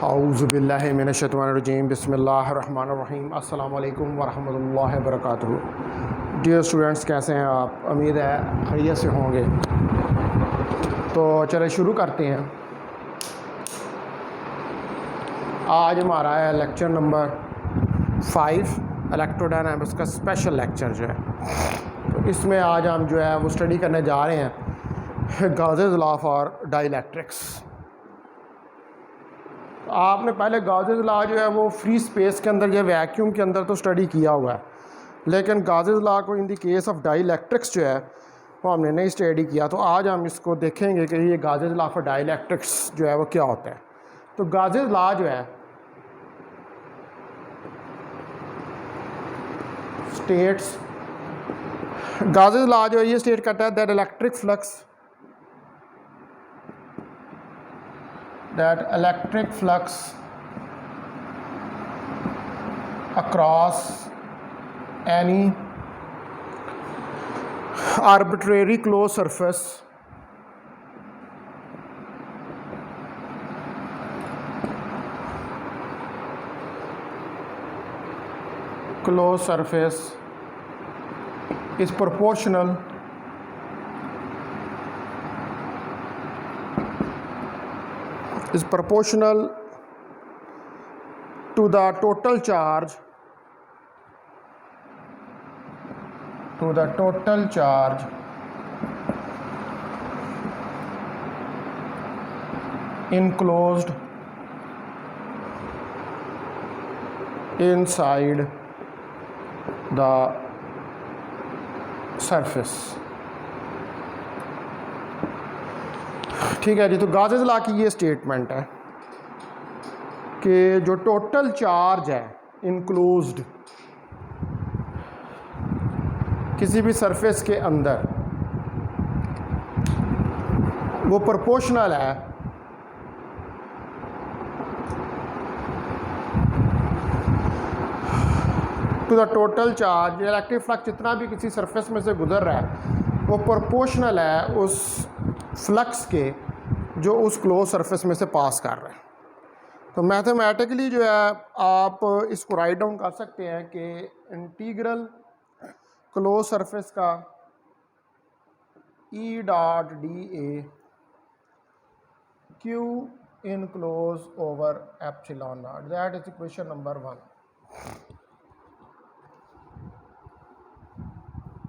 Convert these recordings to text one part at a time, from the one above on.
औज़ुबिल्लाहि मिनश्शैतानिर्रजीम बिस्मिल्लाहिर्रहमानिर्रहीम अस्सलामु अलैकुम वरहमतुल्लाहि वबरकातुहू। डियर स्टूडेंट्स, कैसे हैं आप? उम्मीद है खैरियत से होंगे। तो चलिए शुरू करते हैं। आज हमारा है लेक्चर नंबर 5 इलेक्ट्रोडायनामिक्स का स्पेशल लेक्चर जो है। तो इसमें आज हम जो है वो स्टडी करने जा रहे हैं गॉसेस लॉ फॉर डाइलेक्ट्रिक्स। आपने पहले गॉसेस लॉ जो है वो फ्री स्पेस के अंदर या वैक्यूम के अंदर तो स्टडी किया हुआ है, लेकिन गॉसेस लॉ को in the case of dielectrics जो है वो हमने नहीं स्टडी किया। तो आज हम इसको देखेंगे कि ये गॉसेस लॉ फॉर डाइलेक्ट्रिक्स जो है वो क्या होता है। तो गॉसेस लॉ जो है स्टेट्स गॉसेस लॉ जो है ये स्टेट करता है that electric flux across any arbitrary closed surface is proportional to the total charge enclosed inside the surface। ठीक है जी। तो गॉसेस लॉ की ये स्टेटमेंट है कि जो टोटल चार्ज है इनक्लोज्ड किसी भी सरफेस के अंदर, वो प्रोपोर्शनल है to the total charge. Electric flux जितना भी किसी सरफेस में से गुजर रहा है वो प्रोपोर्शनल है उस फ्लक्स के जो उस क्लोज सरफेस में से पास कर रहा है। तो मैथमेटिकली जो है आप इसको राइट डाउन कर सकते हैं कि इंटीग्रल क्लोज सरफेस का ई dot D A Q enclose over epsilon not, that is equation number 1।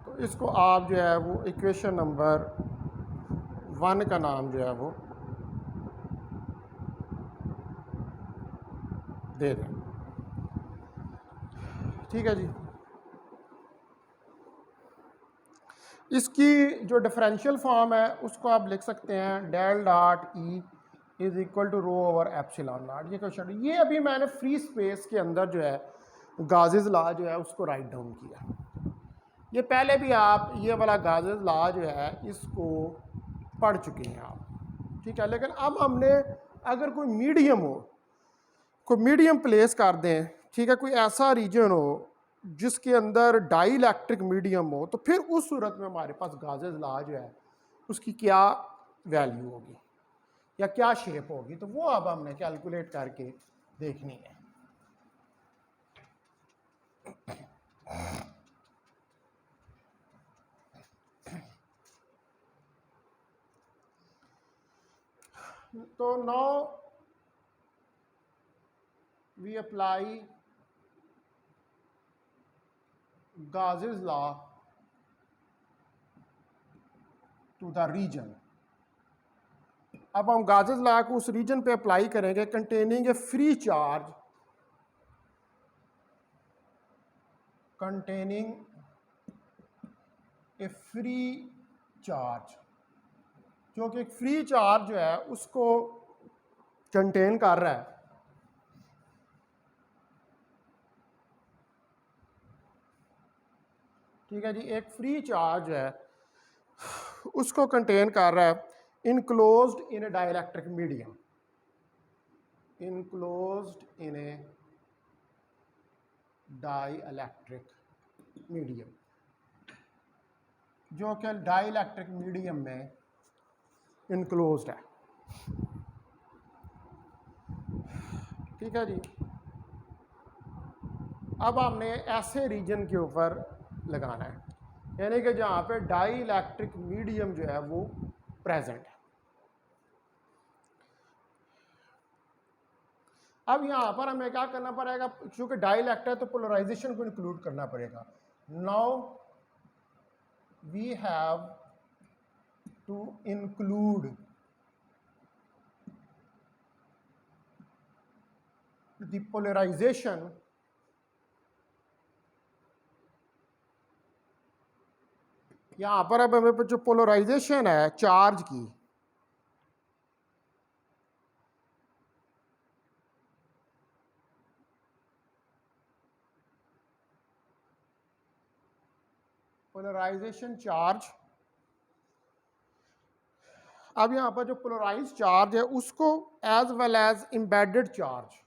तो इसको आप जो है वो इक्वेशन नंबर 1 का नाम जो है वो दे दें। ठीक है जी। इसकी जो डिफरेंशियल फॉर्म है उसको आप लिख सकते हैं del dot E is equal to rho over epsilon naught. ये क्वेश्चन ये अभी मैंने फ्री स्पेस के अंदर जो है गॉसेस लॉ जो है उसको राइट डाउन किया। ये पहले भी आप ये वाला गॉसेस लॉ जो है इसको पढ़ चुके हैं आप, ठीक है। लेकिन अब हमने अगर कोई मीडियम प्लेस कर दें, ठीक है, कोई ऐसा रीजन हो जिसके अंदर डाइलेक्ट्रिक मीडियम हो, तो फिर उस सूरत में हमारे पास गॉसेस लॉ जो है उसकी क्या वैल्यू होगी या क्या शेप होगी, तो वो अब हमने कैलकुलेट करके देखनी है। तो now we apply Gauss's law to the region। अब हम Gauss's law को उस रीजन पे अप्लाई करेंगे कंटेनिंग ए फ्री चार्ज, जो कि एक फ्री चार्ज जो है उसको कंटेन कर रहा है। ठीक है जी। एक फ्री चार्ज है उसको कंटेन कर रहा है इनक्लोज्ड इन ए डाइलेक्ट्रिक मीडियम, जो कि डाइलेक्ट्रिक मीडियम में इनक्लोज्ड है। ठीक है जी। अब हमने ऐसे रीजन के ऊपर लगाना है, यानी कि जहाँ पे डाई इलेक्ट्रिक मीडियम जो है वो प्रेजेंट है। अब यहाँ पर हमें क्या करना पड़ेगा, क्योंकि डाई इलेक्ट्रिक है तो पोलराइजेशन को इंक्लूड करना पड़ेगा। Now we have to include the polarization यहाँ पर अब हमें जो पोलराइजेशन है चार्ज की, पोलराइजेशन चार्ज, अब यहाँ पर जो पोलराइज चार्ज है उसको as well as embedded charge,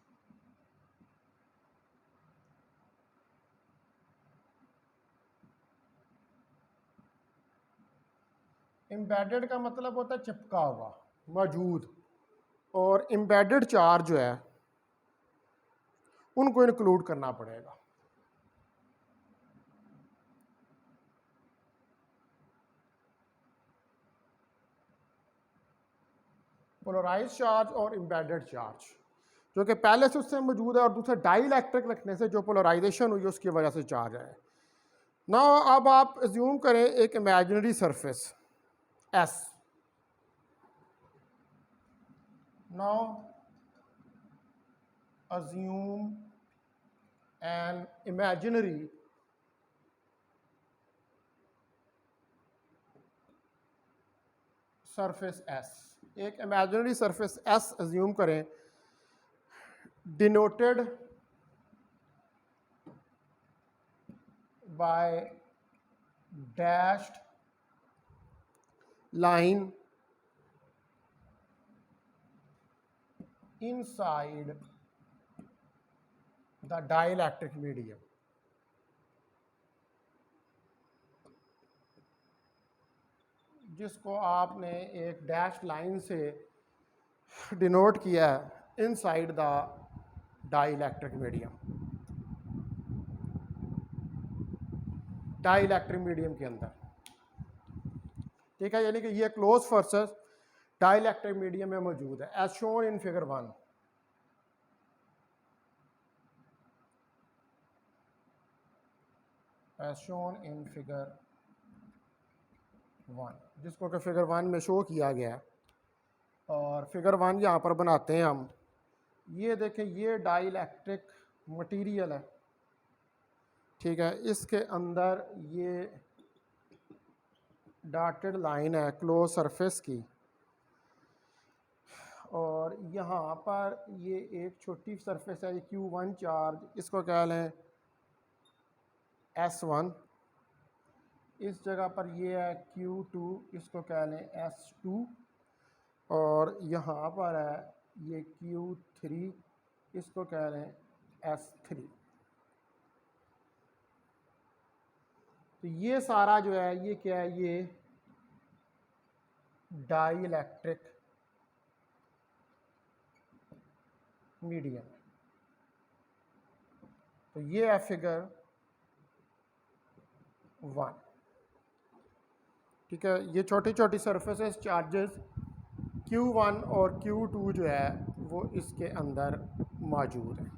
embedded का मतलब होता है चिपका हुआ, मौजूद, और एम्बेडेड चार्ज जो है उनको इंक्लूड करना पड़ेगा। पोलराइज चार्ज और एम्बेडेड चार्ज, जो कि पहले से उससे मौजूद है, और दूसरा डाई इलेक्ट्रिक रखने से जो पोलराइजेशन हुई उसकी वजह से चार्ज है ना। अब आप अज्यूम करें एक imaginary surface S. Now assume an imaginary surface S, एक इमेजिनरी सरफेस एस अज्यूम करें, denoted by dashed line inside the dielectric medium। जिसको आपने एक डैश लाइन से डिनोट किया है inside the dielectric medium, dielectric medium के अंदर, ठीक है। यानी कि ये क्लोज फोर्सेस डाइलेक्ट्रिक मीडियम में मौजूद है as shown in figure 1। As shown in figure 1, जिसको कि फिगर 1 में शो किया गया है। और फिगर 1 यहाँ पर बनाते हैं हम। ये देखें, ये डाइलेक्ट्रिक मटेरियल है, ठीक है। इसके अंदर ये डॉटेड लाइन है क्लोज सरफेस की, और यहाँ पर ये एक छोटी सरफेस है, ये Q1 चार्ज, इसको कह लें S1। इस जगह पर ये है Q2, इसको कह लें S2। और यहाँ पर है ये Q3, इसको कह लें S3। तो ये सारा जो है ये क्या है, ये डाई इलेक्ट्रिक मीडियम। तो ये है फिगर 1, ठीक है। ये छोटी छोटी सरफेसेस चार्जेस Q1 और Q2 जो है वो इसके अंदर मौजूद है,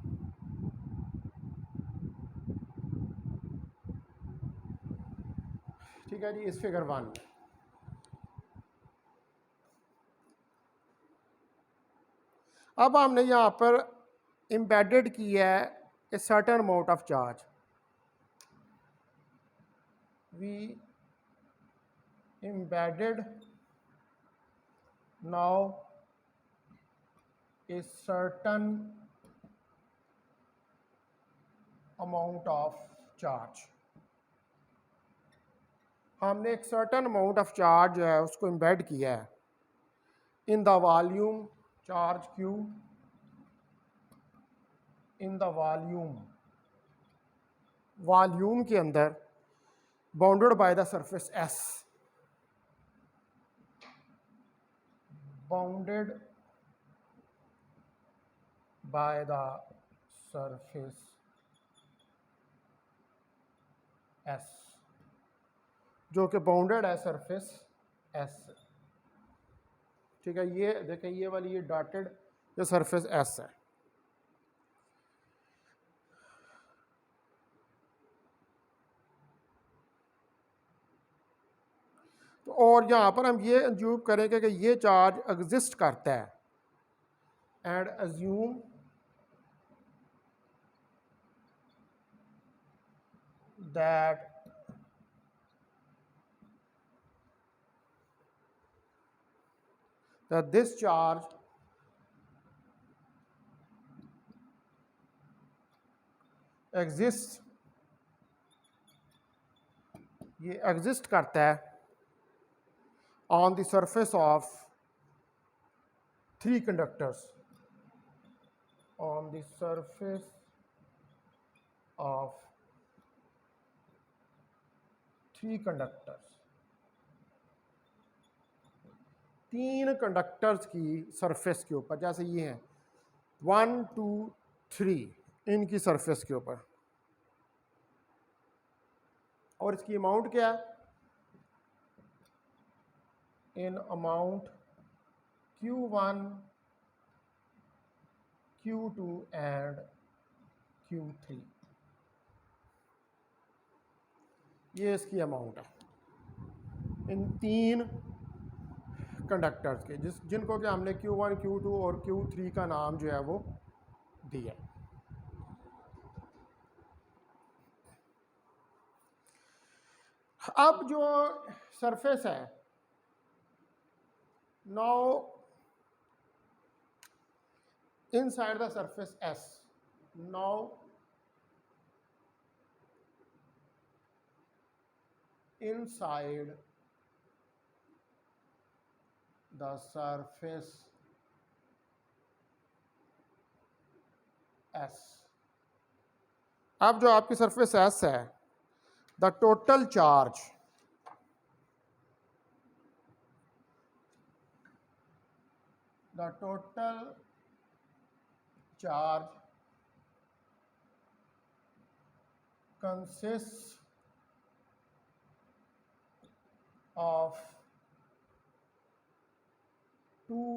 ठीक है जी। इस फिगर 1 में अब हमने यहाँ पर एम्बेडेड की है a certain amount of charge. We embedded now a certain amount of charge। हमने एक सर्टेन अमाउंट ऑफ चार्ज जो है उसको एम्बेड किया है in the volume charge Q, in the volume के अंदर bounded by the surface S, bounded by the surface S, जो कि बाउंडेड है सरफेस एस से। ठीक है, ये देखें, ये वाली ये डॉटेड ये सरफेस एस है। तो और यहाँ पर हम ये अज्यूम करेंगे कि ये चार्ज एग्जिस्ट करता है, and assume that this charge exists, ये एग्जिस्ट करता है on the surface of three conductors, on the surface of three conductors, तीन कंडक्टर्स की सरफेस के ऊपर, जैसे ये हैं 1 2 3, इनकी सरफेस के ऊपर। और इसकी अमाउंट क्या है? In amount Q1 Q2 and Q3, ये इसकी अमाउंट है इन तीन कंडक्टर्स के, जिनको कि हमने Q1 Q2 और Q3 का नाम जो है वो दिया। अब जो सरफेस है, now inside the surface S, now inside the surface S, अब जो आपकी सरफेस S है, the total charge consists of two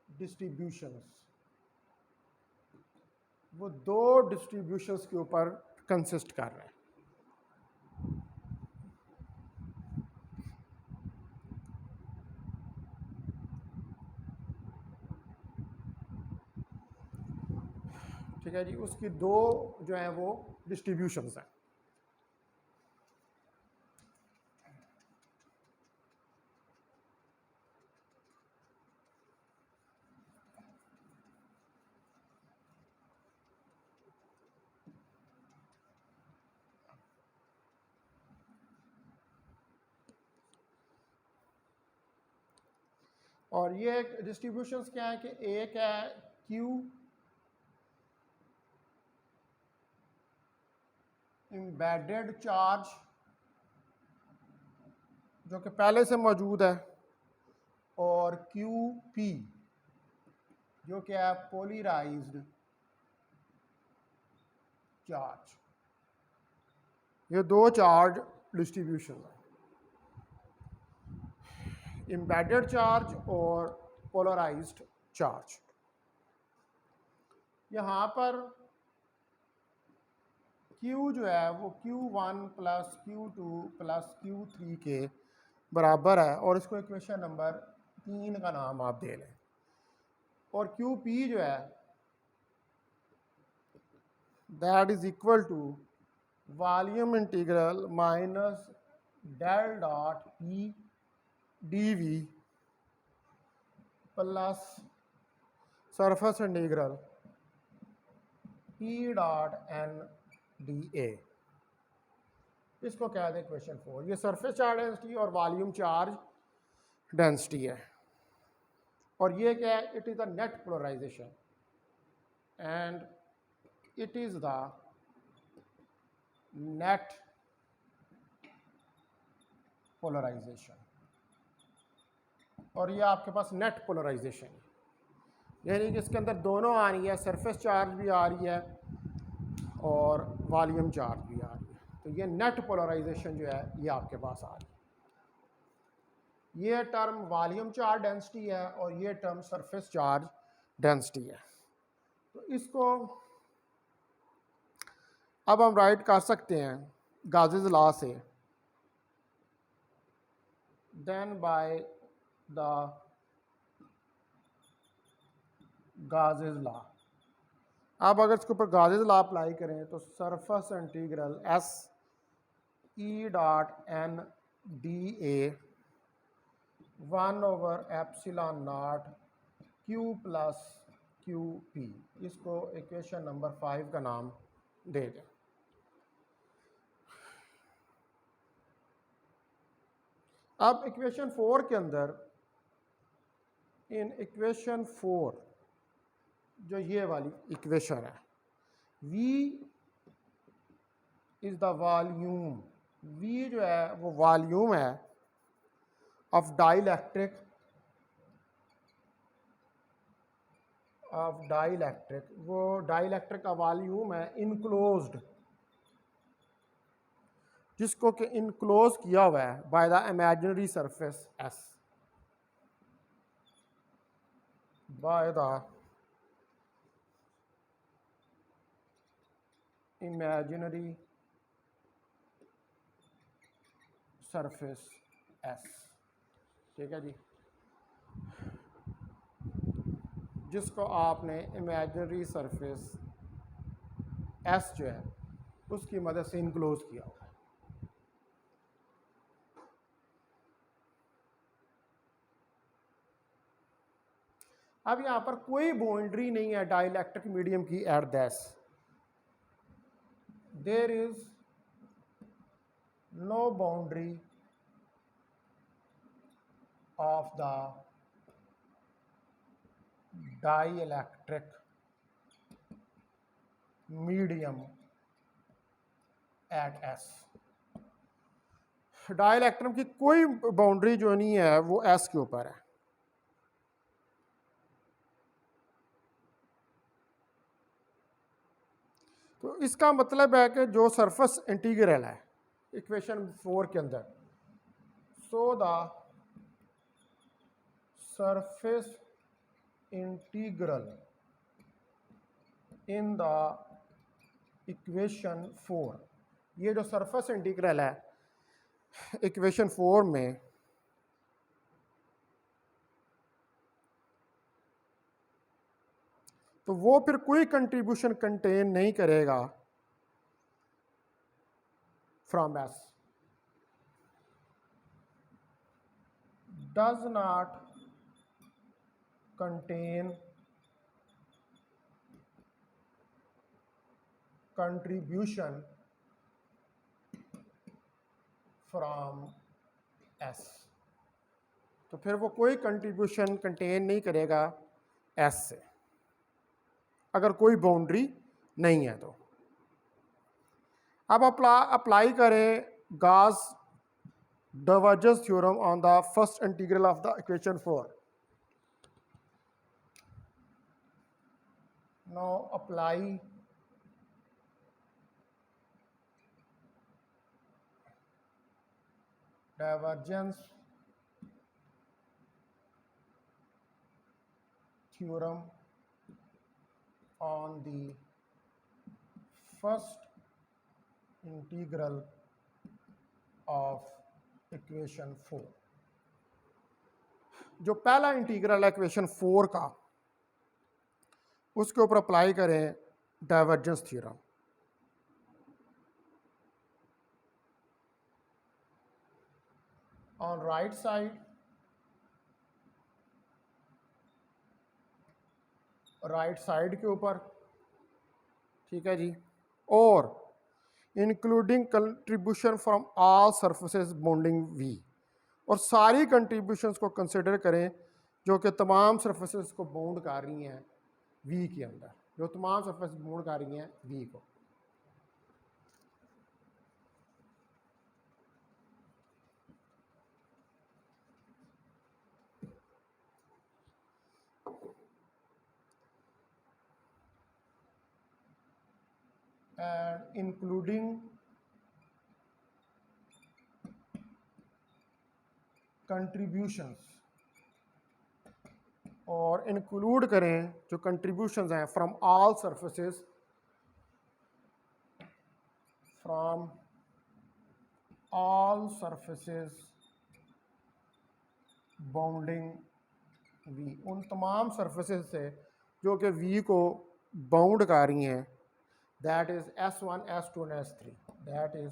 distributions, वो दो डिस्ट्रीब्यूशंस के ऊपर कंसिस्ट कर रहा है। ठीक है जी, उसकी दो जो है वो डिस्ट्रीब्यूशंस हैं। और ये डिस्ट्रीब्यूशंस क्या है कि एक है Q एम्बेडेड चार्ज, जो कि पहले से मौजूद है, और QP जो कि है पोलराइज्ड चार्ज। ये दो चार्ज डिस्ट्रीब्यूशन है, एम्बेडेड चार्ज और पोलराइज्ड चार्ज। यहाँ पर Q जो है वो Q1 plus Q2 plus Q3 के बराबर है, और इसको इक्वेशन नंबर 3 का नाम आप दे लें। और QP जो है that is equal to volume integral minus del dot E dV plus surface integral E dot N dA। इसको कह दें इक्वेशन 4। ये सरफेस चार्ज डेंसिटी और वॉल्यूम चार्ज डेंसिटी है, और ये क्या है? It is the net polarization and it is the net polarization, और ये आपके पास नेट पोलराइजेशन है। यानी कि इसके अंदर दोनों आ रही है, सरफेस चार्ज भी आ रही है और वॉल्यूम चार्ज भी आ रही है। तो ये नेट पोलराइजेशन जो है ये आपके पास आ रही है। ये टर्म वॉल्यूम चार्ज डेंसिटी है और ये टर्म सरफेस चार्ज डेंसिटी है। तो इसको अब हम राइट कर सकते हैं गाजेस लॉ से, then by the Gauss's law. अब अगर इसके ऊपर गाजेस लॉ अप्लाई करें तो surface integral S E dot N D A one by epsilon not Q plus Q P, इसको इक्वेशन नंबर 5 का नाम दे दें। अब इक्वेशन 4 के अंदर, इन इक्वेशन 4 जो ये वाली इक्वेशन है, V is the volume, V जो है वो वॉल्यूम है ऑफ डाइलेक्ट्रिक, वो डाइलेक्ट्रिक का वॉल्यूम है इनक्लोज्ड, जिसको कि इनक्लोज किया हुआ है by the imaginary surface S, by the imaginary surface S। ठीक है जी, जिसको आपने इमेजिनरी सरफेस S जो है उसकी मदद से इनक्लोज किया हुआ है। अब यहाँ पर कोई बाउंड्री नहीं है डाइलेक्ट्रिक मीडियम की at this, there is no boundary of the dielectric medium at S. Dielectric की कोई बाउंड्री जो नहीं है वो एस के ऊपर है। तो इसका मतलब है कि जो सरफेस इंटीग्रल है इक्वेशन 4 के अंदर, so the surface integral in the equation 4, ये जो सरफेस इंटीग्रल है इक्वेशन 4 में, तो वो फिर कोई कंट्रीब्यूशन कंटेन नहीं करेगा from S, does not contain contribution from S. तो फिर वो कोई कंट्रीब्यूशन कंटेन नहीं करेगा एस से, अगर कोई बाउंड्री नहीं है तो। अब अप्लाई करें Gauss divergence theorem on the first integral of the equation 4। Now apply divergence theorem on the first integral of equation 4। जो पहला इंटीग्रल है इक्वेशन 4 का, उसके ऊपर अप्लाई करें divergence theorem. On right side, right side के ऊपर, ठीक है जी, और including contribution from all surfaces bounding V, और सारी कंट्रीब्यूशंस को कंसिडर करें जो कि तमाम सरफेसेस को बाउंड कर रही हैं वी के अंदर, जो तमाम सरफेस बाउंड कर रही हैं वी को। एंड इंक्लूडिंग कंट्रीब्यूशंस, और इंक्लूड करें जो कंट्रीब्यूशंस हैं from all surfaces, from all surfaces bounding V, उन तमाम सरफेसेस से जो कि वी को बाउंड कर रही हैं, that is S1 S2 and S3, that is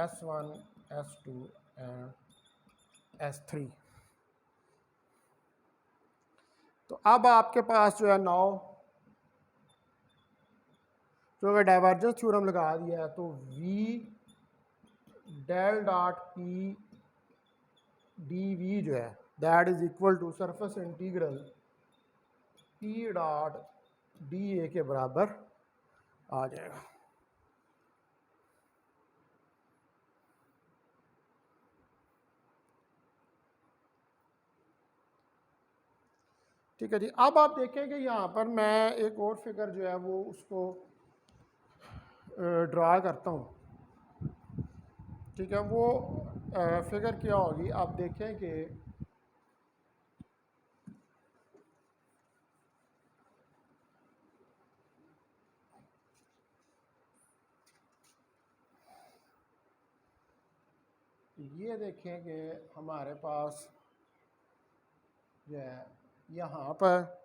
S1 S2 and S3। तो अब आपके पास जो है नौ, जो अगर डाइवर्जेंस थ्योरम लगा दिया है तो V del dot P D V जो है that is equal to surface integral P dot D A के बराबर आ जाएगा। ठीक है जी। अब आप देखें कि यहाँ पर मैं एक और फिगर जो है वो उसको ड्रा करता हूँ। ठीक है, वो फिगर क्या होगी, आप देखें कि ये देखें कि हमारे पास जो है यहाँ पर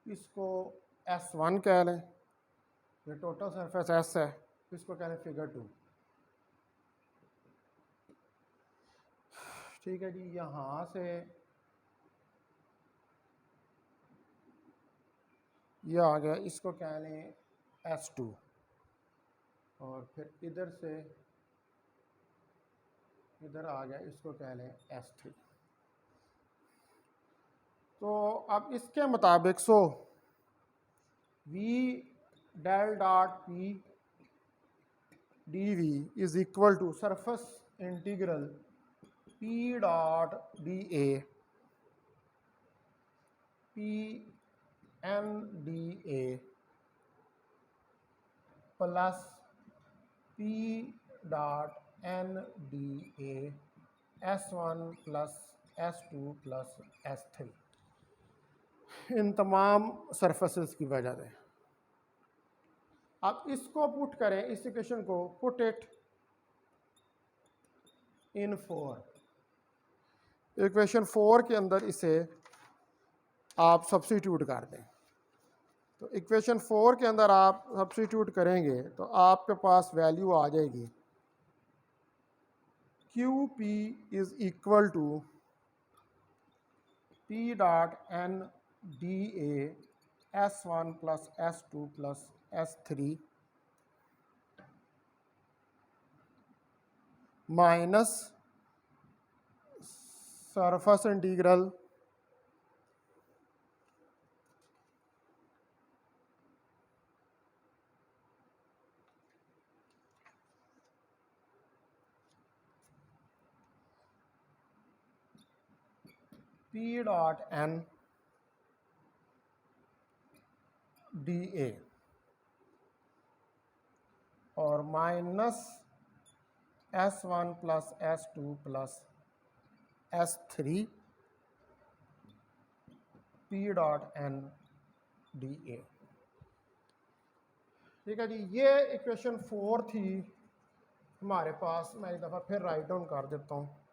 इसको S1 कह लें, ये टोटल सरफेस S है, इसको कह लें फिगर 2। ठीक है जी, यहाँ से ये आ गया, इसको कह लें S2, और फिर इधर से इधर आ गया, इसको कह लें S3। तो अब इसके मुताबिक V del dot P D V is equal to surface integral P dot D A P N D A plus P dot N D A S1 plus S2 plus S3, इन तमाम surfaces की वजह से। अब इसको put करें, इस equation को पुट इट इन 4, इक्वेशन 4 के अंदर इसे आप सब्स्टिट्यूट कर दें। तो इक्वेशन 4 के अंदर आप सब्स्टिट्यूट करेंगे तो आपके पास वैल्यू आ जाएगी Q P is equal to P dot N D A S1 plus S2 plus S3 minus surface integral P dot N D A और minus S1 plus S2 plus S3 P dot N D A. ठीक है जी, ये equation 4 थी हमारे पास। मैं एक दफ़ा फिर राइट डाउन कर देता हूँ।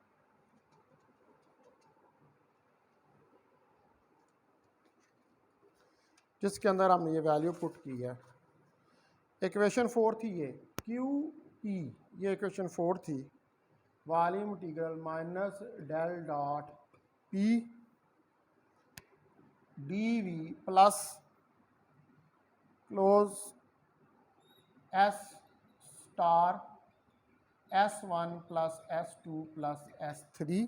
जिसके अंदर हमने ये वैल्यू पुट की है। इक्वेशन 4 थी ये क्यू पी, ये इक्वेशन 4 थी, volume integral minus del dot P D V plus close S star S1 plus S2 plus S3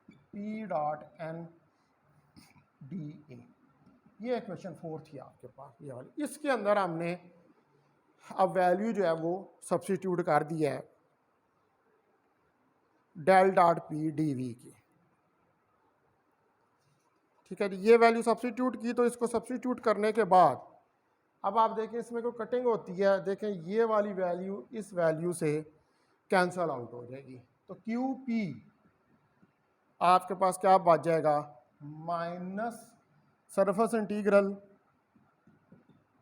P dot N D A. ये इक्वेशन 4 थी आपके पास, ये वाली। इसके अंदर हमने अब वैल्यू जो है वो सब्स्टिट्यूट कर दिया है del dot P D V की। ठीक है जी, ये वैल्यू सब्स्टिट्यूट की, तो इसको सब्स्टिट्यूट करने के बाद अब आप देखें इसमें कोई कटिंग होती है, देखें ये वाली वैल्यू इस वैल्यू से कैंसल आउट हो जाएगी, तो क्यू पी आपके पास क्या बच जाएगा, minus surface integral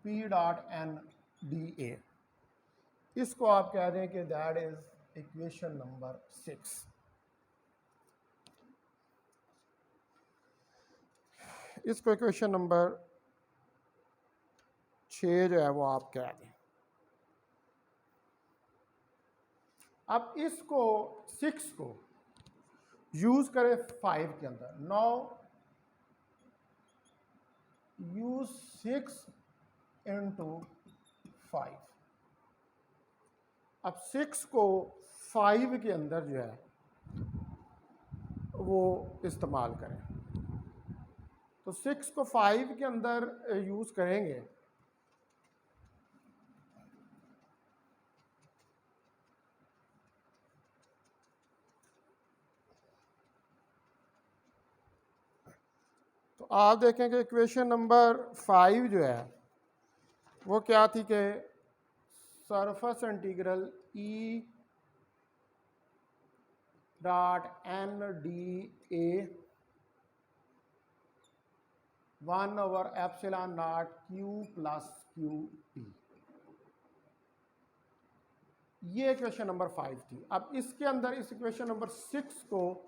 P dot N D A. इसको आप कह दें कि दैट इज इक्वेशन नंबर 6। इसको इक्वेशन नंबर 6 जो है वो आप कह दें। अब इसको 6 को यूज करें 5 के अंदर। Now use 6 into 5। अब 6 को 5 के अंदर जो है वो इस्तेमाल करें, तो 6 को 5 के अंदर यूज करेंगे तो आप देखें कि इक्वेशन नंबर 5 जो है वो क्या थी कि surface integral E dot N D A one by epsilon not Q plus Q P, ये इक्वेशन नंबर 5 थी। अब इसके अंदर इस इक्वेशन नंबर 6 को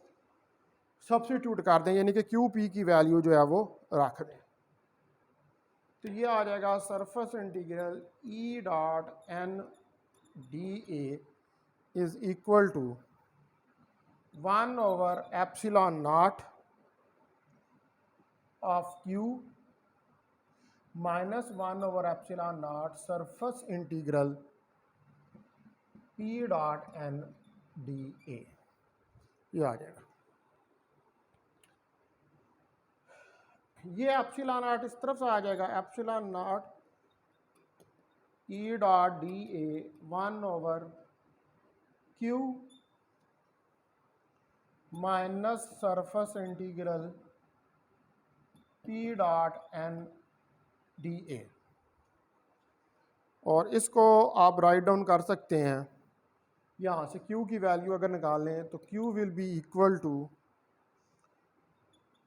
सब्स्टिट्यूट कर दें, यानी कि क्यू पी की वैल्यू जो है वो रख दें, तो ये आ जाएगा surface integral E dot N D A is equal to one by epsilon not of Q minus one by epsilon not surface integral P dot N D A, ये आ जाएगा। ये एप्सिलॉन नॉट इस तरफ से आ जाएगा, epsilon not E dot D A 1/क्यू minus surface integral P dot N D A, और इसको आप राइट डाउन कर सकते हैं। यहाँ से Q की वैल्यू अगर निकालें तो Q will be equal to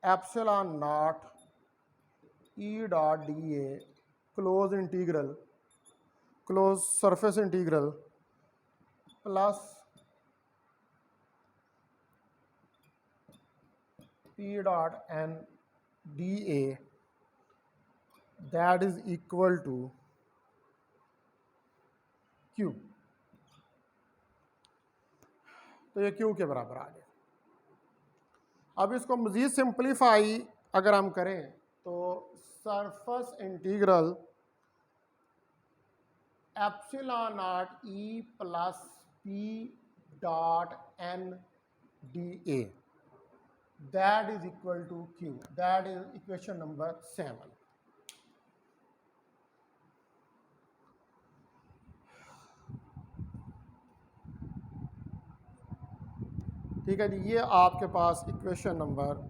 epsilon not E dot D A close integral close surface integral plus P dot N D A that is equal to Q, तो ये Q के बराबर आ गया। अब इसको मज़ीद सिंपलीफाई अगर हम करें तो surface integral epsilon not E plus P dot N D A that is equal to Q, that is equation number 7। ठीक है जी, ये आपके पास इक्वेशन नंबर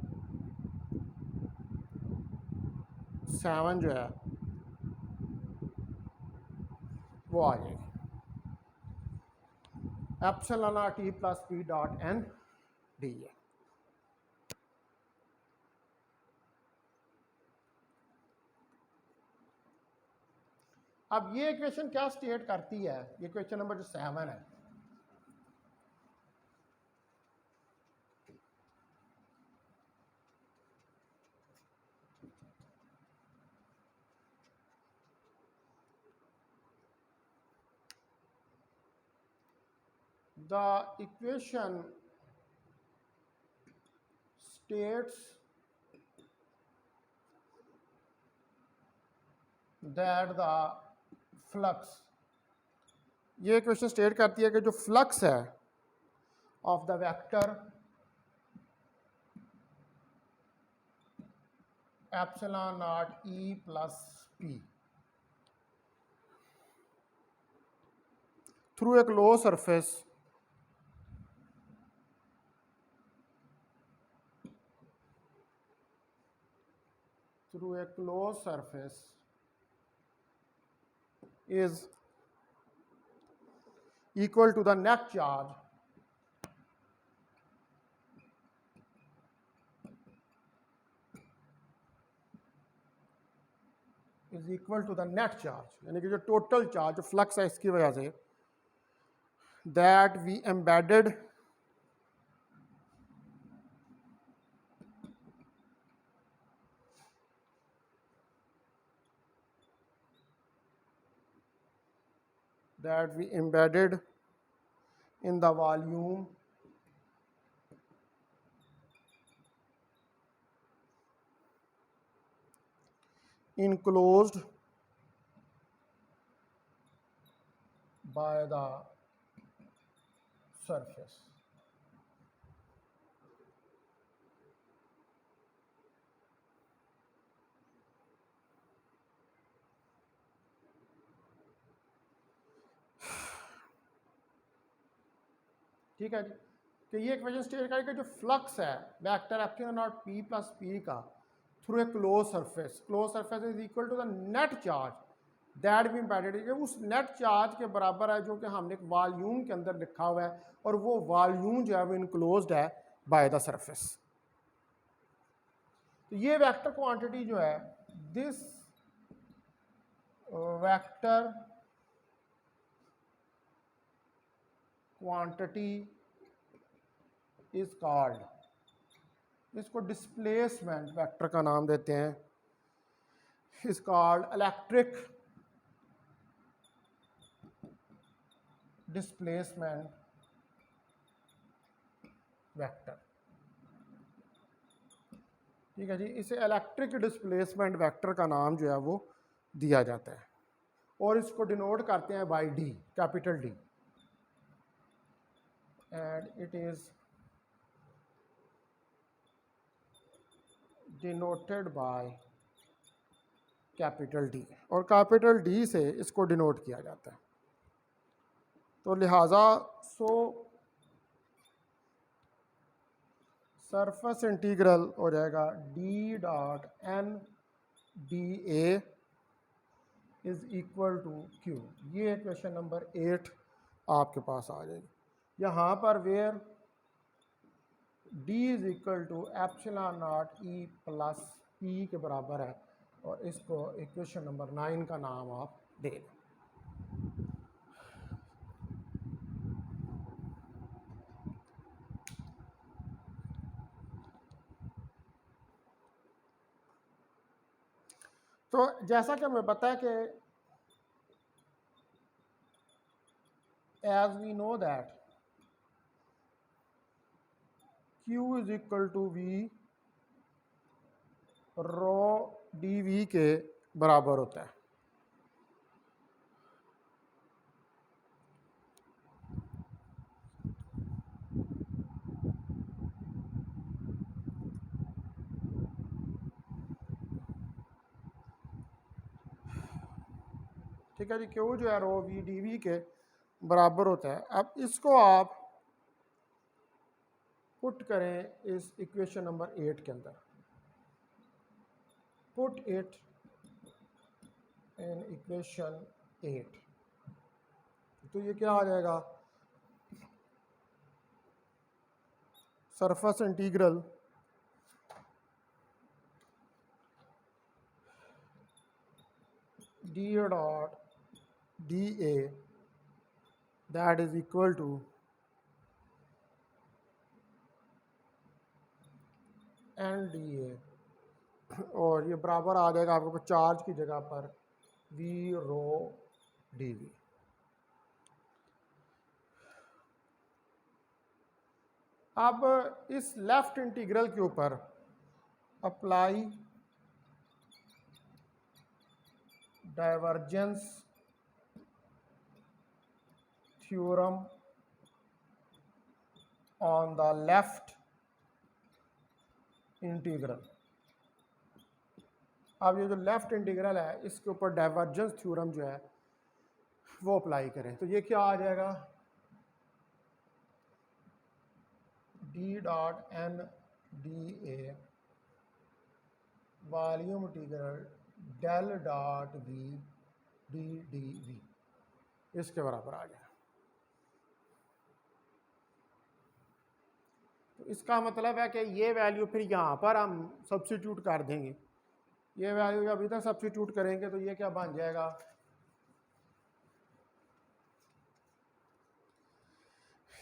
7 जो है वो आ जाएगी, epsilon not E plus P dot N D A. अब ये इक्वेशन क्या स्टेट करती है, ये इक्वेशन नंबर जो 7 है, the equation states that the flux, ये इक्वेशन स्टेट करती है कि जो फ्लक्स है of the vector epsilon not E plus P through a closed surface is equal to the net charge यानी कि जो टोटल चार्ज फ्लक्स है इसकी वजह से that we embedded in the volume enclosed by the surface. ठीक है जी, कि ये इक्वेशन स्टेट करेगा जो फ्लक्स है vector epsilon not P plus P का through a close surface is equal to the net charge that be embedded, ये उस नेट चार्ज के बराबर है जो कि हमने एक वॉल्यूम के अंदर लिखा हुआ है और वो वॉल्यूम जो है वो इनक्लोज्ड है बाय द सरफेस। तो ये वेक्टर क्वांटिटी जो है this vector quantity is called, इसको डिस्प्लेसमेंट वेक्टर का नाम देते हैं, is called electric displacement vector. ठीक है जी, इसे इलेक्ट्रिक डिस्प्लेसमेंट वेक्टर का नाम जो है वो दिया जाता है और इसको डिनोट करते हैं by D, capital D, and it is denoted by capital D, और कैपिटल डी से इसको डिनोट किया जाता है। तो लिहाजा सरफेस इंटीग्रल हो जाएगा D dot N D A is equal to Q. ये क्वेश्चन नंबर 8 आपके पास आ जाएगी। यहाँ पर where D is equal to epsilon not E plus P के बराबर है, और इसको इक्वेशन नंबर 9 का नाम आप दे दें। तो जैसा कि हमें पता है कि as we know that Q is equal to V rho D V के बराबर होता है। ठीक है जी, Q जो है रो वी डी वी के बराबर होता है। अब इसको आप पुट करें इस इक्वेशन नंबर 8 के अंदर, पुट इट इन इक्वेशन 8, तो ये क्या आ जाएगा, surface integral D dot D A that is equal to N D A, और ये बराबर आ जाएगा आपको चार्ज की जगह पर वी रो डी वी। अब इस लेफ्ट इंटीग्रल के ऊपर apply divergence theorem on the left integral. अब ये जो लेफ्ट इंटीग्रल है इसके ऊपर डाइवर्जेंस थ्योरम जो है वो अप्लाई करें। तो ये क्या आ जाएगा, D dot N D A volume integral del dot V D D V इसके बराबर आ जाएगा। तो इसका मतलब है कि ये वैल्यू फिर यहाँ पर हम सब्स्टिट्यूट कर देंगे। ये वैल्यू जब इधर सब्स्टिट्यूट करेंगे तो ये क्या बन जाएगा,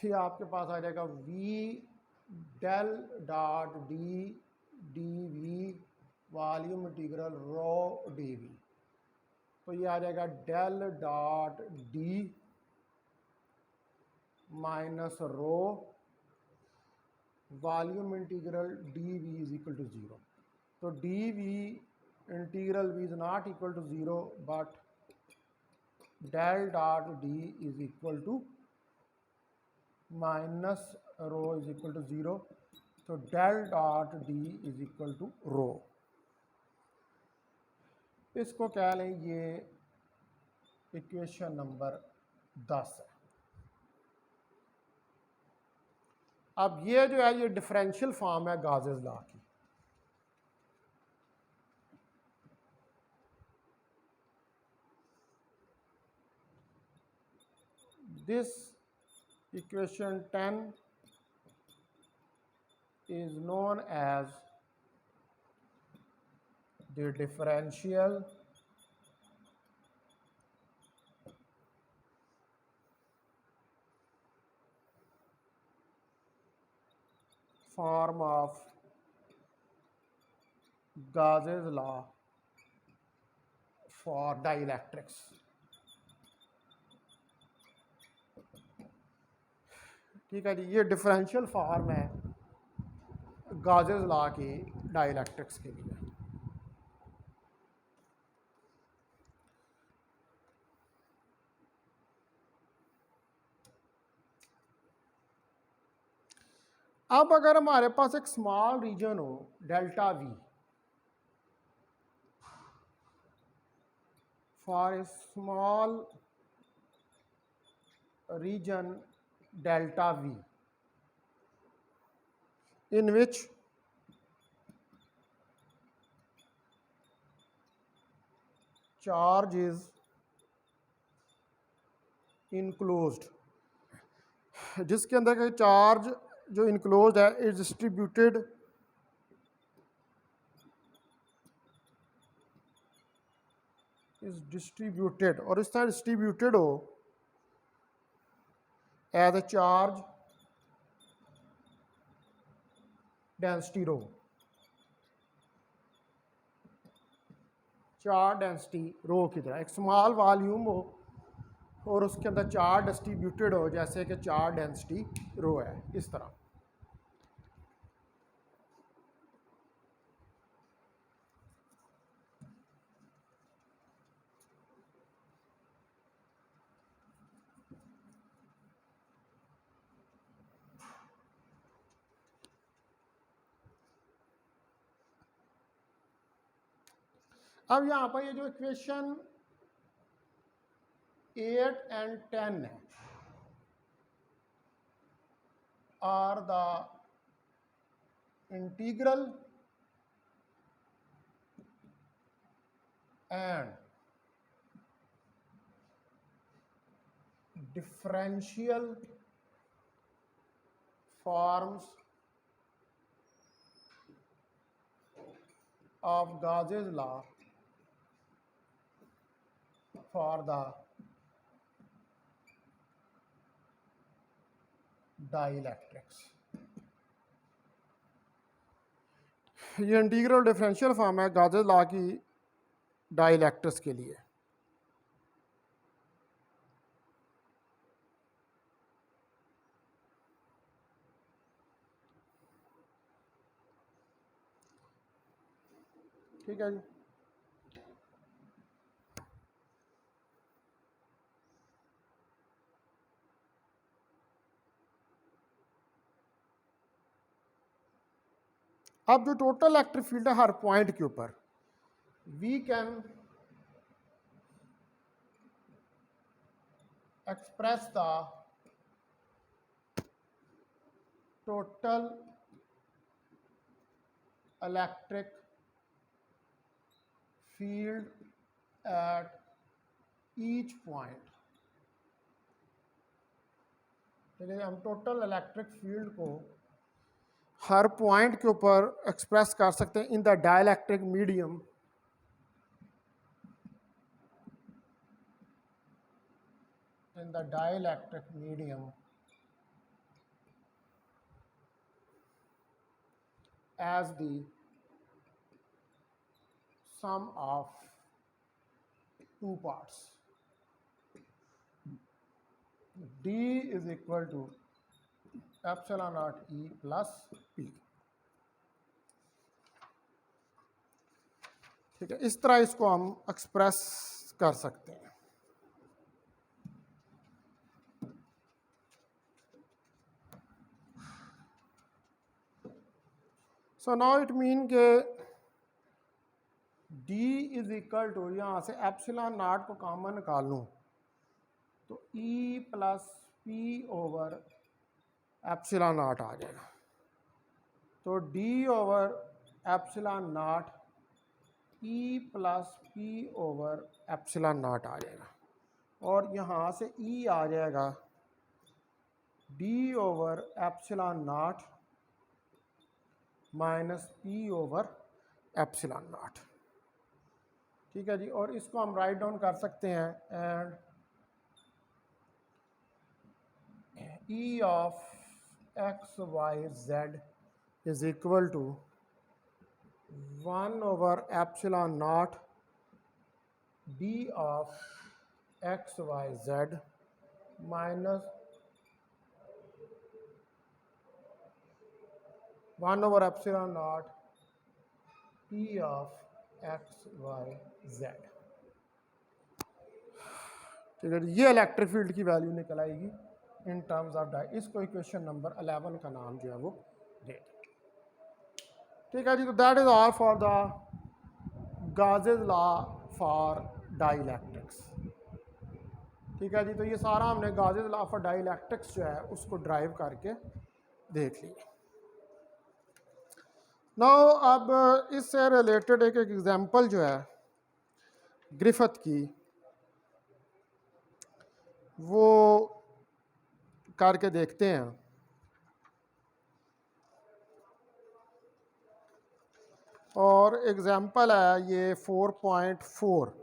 ये आपके पास आ जाएगा V del dot D D V volume integral rho D V. तो ये आ जाएगा del dot D minus rho volume integral D V is equal to 0। तो D V integral V is not equal to 0 but del dot D is equal to minus rho is equal to 0। तो del dot D is equal to rho. इसको कह लें ये equation number 10 है। अब ये जो है ये डिफरेंशियल फॉर्म है गाजेस लॉ की। This equation 10 is known as the differential form of Gauss's law for dielectrics। ठीक है जी, ये डिफरेंशियल फॉर्म है गॉसेस लॉ की डाइलेक्ट्रिक्स के लिए। अब अगर हमारे पास एक स्मॉल रीजन हो delta V, for a small region delta V in which charge is enclosed, जिसके अंदर का चार्ज जो इनक्लोज्ड है इज डिस्ट्रीब्यूटेड और इस तरह डिस्ट्रीब्यूटेड हो as a charge density rho. Charge density rho की तरह एक स्मॉल वॉल्यूम हो और उसके अंदर चार्ज डिस्ट्रीब्यूटेड हो जैसे कि चार्ज डेंसिटी रो है, इस तरह। अब यहाँ पर ये जो इक्वेशन 8 and 10 है are the integral and differential forms of Gauss's law for the dielectrics। ये इंटीग्रल डिफरेंशियल फॉर्म है गॉसेस लॉ की डाइलेक्ट्रिक्स के लिए। ठीक है जी। अब जो टोटल इलेक्ट्रिक फील्ड है हर पॉइंट के ऊपर, we can express the total electric field at each point। ठीक है, हम टोटल इलेक्ट्रिक फील्ड को हर पॉइंट के ऊपर एक्सप्रेस कर सकते हैं in the dielectric medium as the sum of two parts। D is equal to epsilon naught E plus P। ठीक है, इस तरह इसको हम एक्सप्रेस कर सकते हैं। सो नाउ इट मीन के D इज इक्वल टू, यहाँ से एप्सिलॉन नॉट को कॉमन निकाल लूँ तो E plus P over epsilon not आ जाएगा। तो D over epsilon not E plus P over epsilon not आ जाएगा, और यहाँ से E आ जाएगा D over epsilon not minus P over epsilon not. ठीक है जी, और इसको हम राइट डाउन कर सकते हैं and E of X Y Z is equal to 1 over epsilon naught D of X Y Z minus 1 over epsilon naught P of X Y Z. ठीक है, ये इलेक्ट्रिक फील्ड की वैल्यू निकल आएगी in terms of D. इसको equation number 11 का नाम जो है वो दे। ठीक है जी, तो that is all for the Gauss's law for dielectrics. ठीक है जी, तो ये सारा हमने गाजेस लॉ फॉर डाइलेक्ट्रिक्स जो है उसको ड्राइव करके देख लिया। नाउ अब इससे रिलेटेड एक एग्जांपल जो है ग्रिफिथ की वो करके देखते हैं। और एग्जांपल है ये 4.4।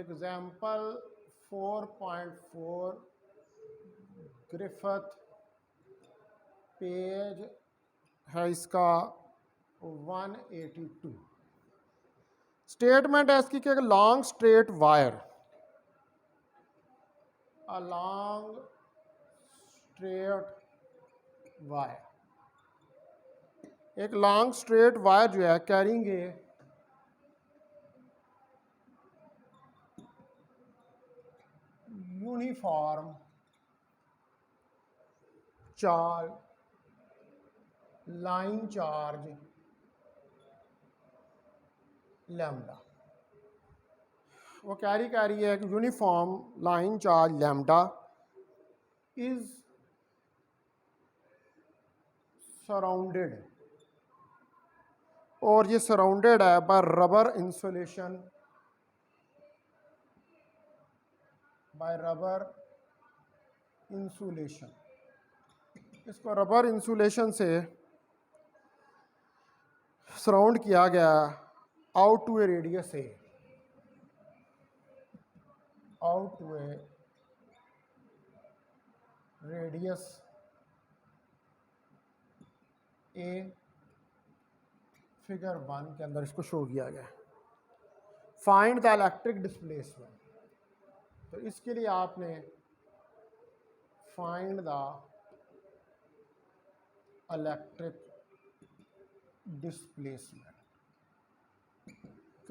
एग्जाम्पल 4.4 ग्रिफिथ पेज है इसका 182। स्टेटमेंट है इसकी कि long straight wire, a long straight wire, एक लॉन्ग स्ट्रेट वायर जो है carrying a uniform charge, line charge lambda. वो कैरी कर रही है कि uniform line charge lambda is surrounded, और ये सराउंडेड है by rubber insulation, by rubber insulation. इसको रबर इंसुलेशन से सराउंड किया गया out to a radius a, out to a radius a. Figure 1 के अंदर इसको शो किया गया। फाइंड द इलेक्ट्रिक डिस्प्लेसमेंट, तो इसके लिए आपने फाइंड द इलेक्ट्रिक डिस्प्लेसमेंट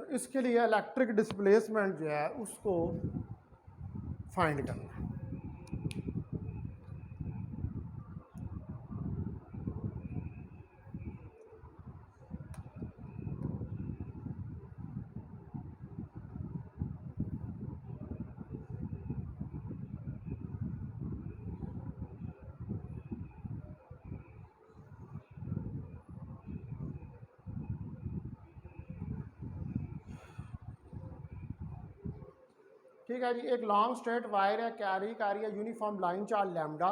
तो इसके लिए इलेक्ट्रिक डिस्प्लेसमेंट जो है उसको फाइंड करना है। ठीक है जी, एक लॉन्ग स्ट्रेट वायर है, कैरी कर रही है यूनिफॉर्म लाइन चार्ज लैम्डा,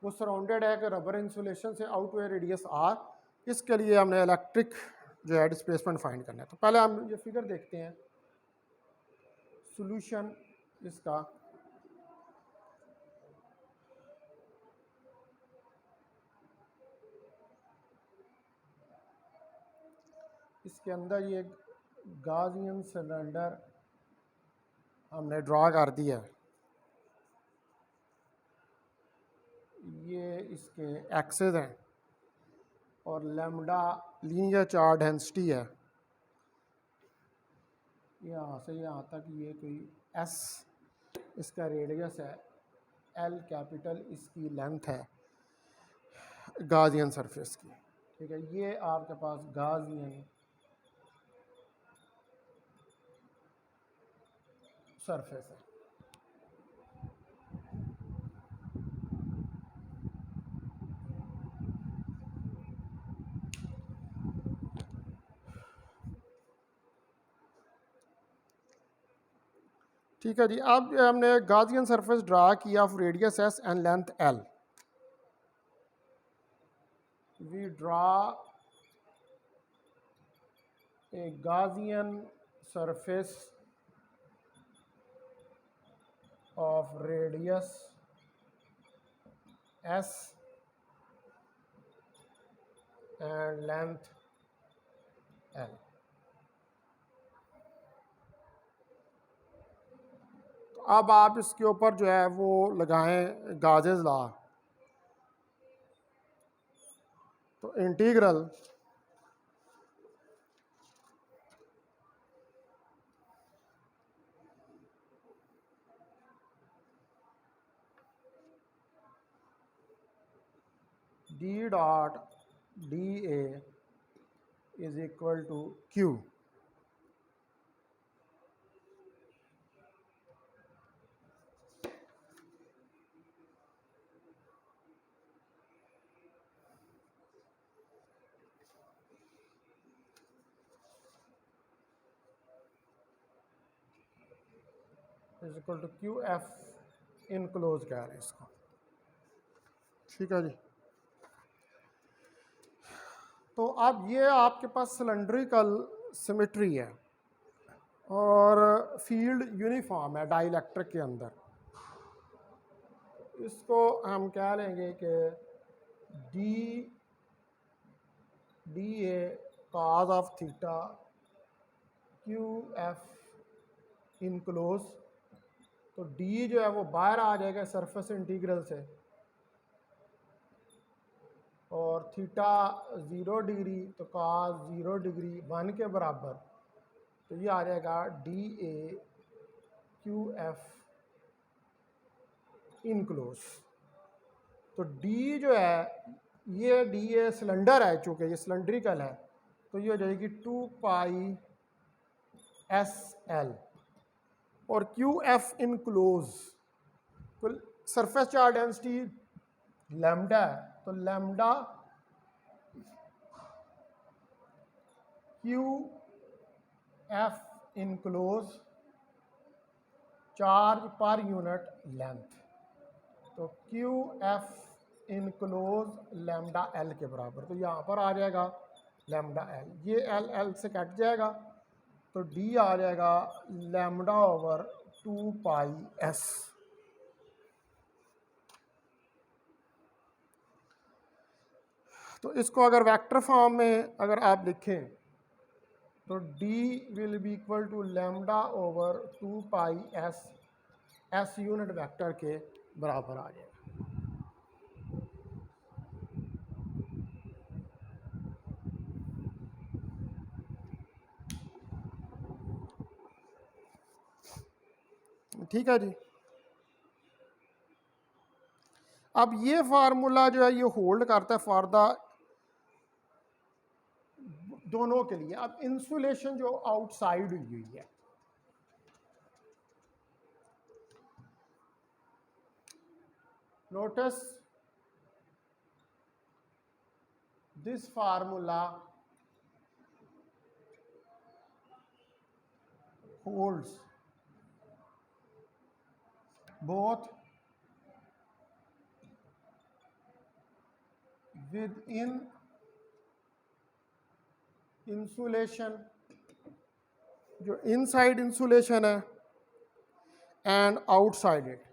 वो सराउंडेड है कि रबर इंसुलेशन से, आउट वे रेडियस आर। इसके लिए हमने इलेक्ट्रिक जो है डिस्प्लेसमेंट फाइंड करना है। तो पहले हम ये फिगर देखते हैं सॉल्यूशन इसका। इसके अंदर ये गाजियन सिलेंडर हमने ड्रा कर दिया है, ये इसके एक्सेस हैं और लैम्डा लीनियर चार्ज डेंसिटी है, यहाँ से यहाँ तक ये कोई एस इसका रेडियस है, एल कैपिटल इसकी लेंथ है गाजियन सरफेस की। ठीक है, ये आपके पास गाजियन सरफेस है। ठीक है जी, अब हमने गाजियन सरफेस ड्रा किया of radius S and length L. We draw a Gaussian surface of radius s and length l। तो अब आप इसके ऊपर जो है वो लगाएं गाजेस ला। तो integral d dot D A is equal to Q. Is equal to Q F enclose कह रहे हैं इसको। ठीक है जी, तो अब ये आपके पास सिलेंड्रिकल सिमेट्री है और फील्ड यूनिफॉर्म है डाइलेक्ट्रिक के अंदर। इसको हम कह लेंगे कि D D A cause of theta Q F enclose. तो डी जो है वो बाहर आ जाएगा सरफेस इंटीग्रल से, और थीटा 0 डिग्री तो काज 0 डिग्री 1 के बराबर। तो ये आ जाएगा D A Q F enclose. तो डी जो है ये डी ए सिलेंडर है, चूँकि ये सिलेंड्रिकल है, तो ये हो जाएगी 2 पाई एस एल। और क्यू एफ इनक्लोज तो सरफेस चार्ज डेंसिटी लैम्डा है, तो lambda Q F enclose charge पर यूनिट लेंथ। तो Q F enclose lambda L के बराबर। तो यहाँ पर आ जाएगा लैम्डा एल, ये एल एल से कट जाएगा, तो डी आ जाएगा लैम्डा ओवर 2 पाई एस। तो इसको अगर वेक्टर फॉर्म में अगर आप लिखें तो D will be equal to lambda over 2 pi S, S unit vector के बराबर आ जाएगा। ठीक है जी। अब ये फार्मूला जो है ये होल्ड करता है फॉर द दोनों के लिए। अब इंसुलेशन जो आउटसाइड हुई हुई है, notice this formula holds both within insulation, जो इनसाइड इंसुलेशन है, एंड आउटसाइड इट,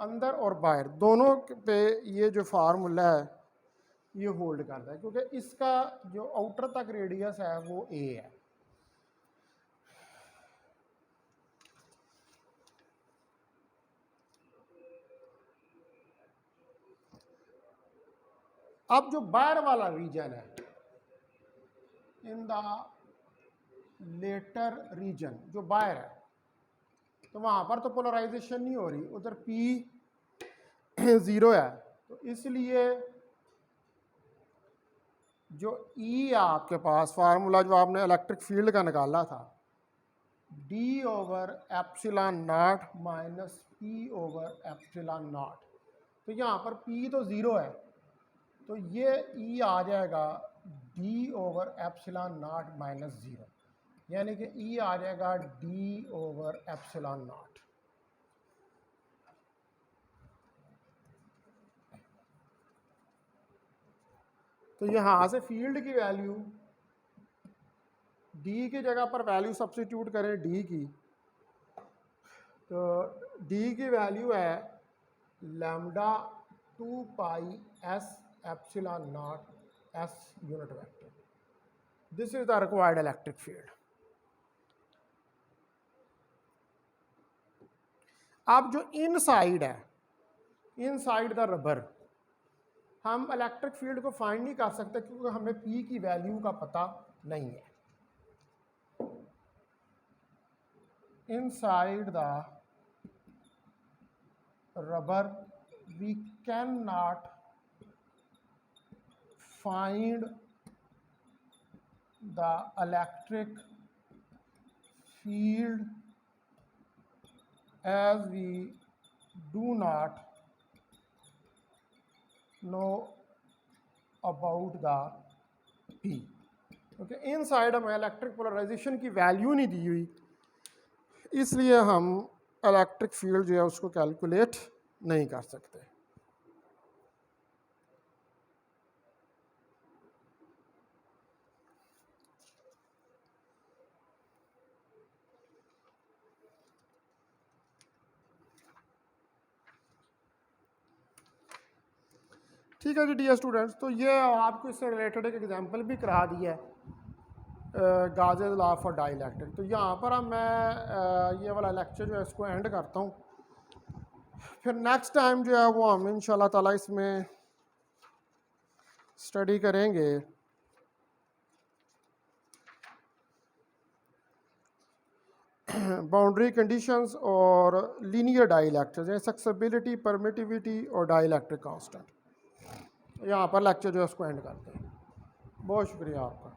अंदर और बाहर दोनों पे ये जो फार्मूला है ये होल्ड करता है, क्योंकि इसका जो आउटर तक रेडियस है वो ए है। अब जो बाहर वाला रीजन है, इन द लेटर रीजन जो बाहर है, तो वहां पर तो पोलराइजेशन नहीं हो रही, उधर P 0 है, तो इसलिए जो E है आपके पास, फार्मूला जो आपने इलेक्ट्रिक फील्ड का निकाला था, D/ε0 माइनस P/ε0, तो यहाँ पर P तो 0 है, तो ये E आ जाएगा D/ε0 माइनस 0, यानी कि E आ जाएगा D/ε0। तो यहाँ से फील्ड की वैल्यू D की जगह पर वैल्यू सब्स्टिट्यूट करें D की, तो D की वैल्यू है lambda 2 pi S/ε0 S unit vector. This is the required electric field. अब जो इनसाइड है, इनसाइड द रबर, हम इलेक्ट्रिक फील्ड को फाइंड नहीं कर सकते क्योंकि हमें P की वैल्यू का पता नहीं है। Inside the rubber we cannot find the electric field as we do not know about the P, क्योंकि इनसाइड हमें इलेक्ट्रिक पोलराइजेशन की वैल्यू नहीं दी हुई, इसलिए हम इलेक्ट्रिक फील्ड जो है उसको कैलकुलेट नहीं कर सकते। ठीक है जी डियर स्टूडेंट्स, तो ये आपको इससे रिलेटेड एक एग्जांपल भी करा दिया है, गाजेस लॉ फॉर डाइलेक्ट्रिक। तो यहाँ पर अब मैं ये वाला लेक्चर जो है इसको एंड करता हूँ, फिर नेक्स्ट टाइम जो है वो हम इंशाल्लाह ताला इसमें स्टडी करेंगे बाउंड्री कंडीशंस और लीनियर डाइलेक्ट्रिक, जैसे सक्सेबिलिटी, परमिटिविटी और डाइलेक्ट्रिक कांस्टेंट। यहाँ पर लेक्चर जो है उसको एंड करते हैं। बहुत शुक्रिया आपका।